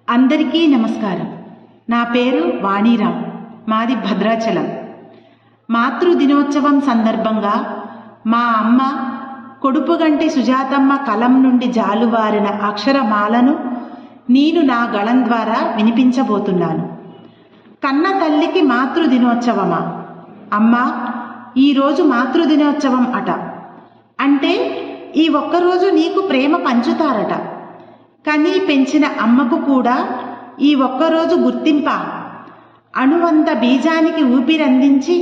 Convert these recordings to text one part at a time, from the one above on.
అందరికీ నమస్కారం. నా పేరు వాణీరామ్. మాది భద్రాచలం. మాతృ దినోత్సవం సందర్భంగా మా అమ్మ కొడుపుగంటి సుజాతమ్మ కలం నుండి జాలువారిన అక్షరమాలను నేను నా గళం ద్వారా వినిపించబోతున్నాను. కన్న తల్లికి మాతృ దినోత్సవమా? అమ్మా, ఈరోజు మాతృ దినోత్సవం అట. అంటే ఈ ఒక్కరోజు నీకు ప్రేమ పంచుతారట. కనీ పెంచిన అమ్మకు కూడా ఈ ఒక్కరోజు గుర్తింపా? అణువంత బీజానికి ఊపిరందించి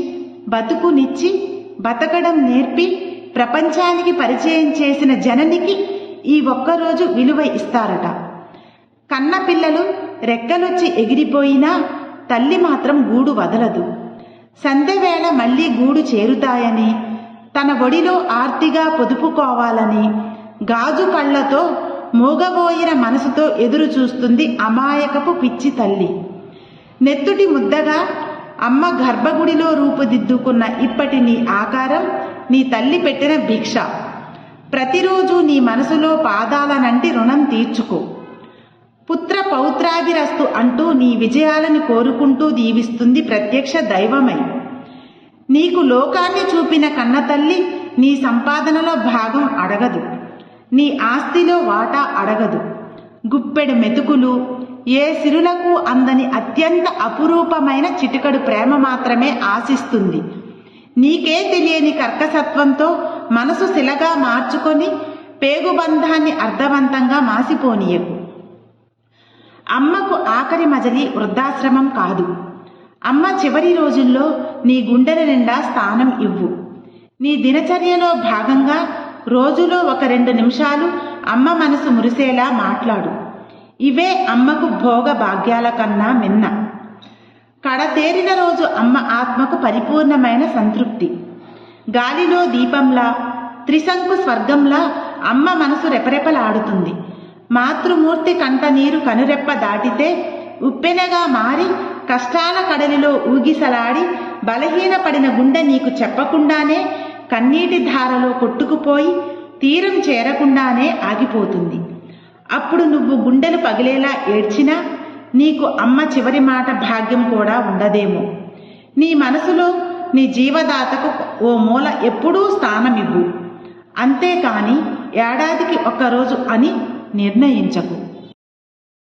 బతుకునిచ్చి బతకడం నేర్పి ప్రపంచానికి పరిచయం చేసిన జననికి ఈ ఒక్కరోజు విలువ ఇస్తారట. కన్న పిల్లలు రెక్కలొచ్చి ఎగిరిపోయినా తల్లి మాత్రం గూడు వదలదు. సంధ్యవేళ మళ్లీ గూడు చేరుతాయని, తన ఒడిలో ఆర్తిగా పొదుపుకోవాలని గాజు కళ్లతో మూగబోయిన మనసుతో ఎదురు చూస్తుంది అమాయకపు పిచ్చి తల్లి. నెత్తుటి ముద్దగా అమ్మ గర్భగుడిలో రూపుదిద్దుకున్న ఇప్పటి నీ ఆకారం నీ తల్లి పెట్టిన భిక్ష. ప్రతిరోజు నీ మనసులో పాదాలనంటి రుణం తీర్చుకో. పుత్ర పౌత్రాభిరస్తు అంటూ నీ విజయాలను కోరుకుంటూ దీవిస్తుంది ప్రత్యక్ష దైవమై. నీకు లోకాన్ని చూపిన కన్న తల్లి నీ సంపాదనలో భాగం అడగదు, నీ ఆస్తిలో వాటా అడగదు. గుప్పెడు మెతుకులు, ఏ సిరులకు అందని అత్యంత అపురూపమైన చిటికడు ప్రేమ మాత్రమే ఆశిస్తుంది. నీకే తెలియని కర్కసత్వంతో మనసు శిలగా మార్చుకొని పేగుబంధాన్ని అర్థవంతంగా మాసిపోనీయకు. అమ్మకు ఆఖరి మజలి వృద్ధాశ్రమం కాదు. అమ్మ చివరి రోజుల్లో నీ గుండెల నిండా స్థానం ఇవ్వు. నీ దినచర్యలో భాగంగా రోజులో 1-2 నిమిషాలు అమ్మ మనసు మురిసేలా మాట్లాడు. ఇవే అమ్మకు భోగ భాగ్యాల కన్నా మిన్న. కడతేరిన రోజు అమ్మ ఆత్మకు పరిపూర్ణమైన సంతృప్తి. గాలిలో దీపంలా, త్రిశంకు స్వర్గంలా అమ్మ మనసు రెపరెపలాడుతుంది. మాతృమూర్తి కంట నీరు కనురెప్ప దాటితే ఉప్పెనగా మారి కష్టాల కడలిలో ఊగిసలాడి బలహీనపడిన గుండె నీకు చెప్పకుండానే కన్నీటి ధారలో కొట్టుకుపోయి తీరం చేరకుండానే ఆగిపోతుంది. అప్పుడు నువ్వు గుండెలు పగిలేలా ఏడ్చినా నీకు అమ్మ చివరి మాట భాగ్యం కూడా ఉండదేమో. నీ మనసులో నీ జీవదాతకు ఓ మూల ఎప్పుడూ స్థానమివ్వు. అంతేకాని ఏడాదికి 1 రోజు అని నిర్ణయించకు.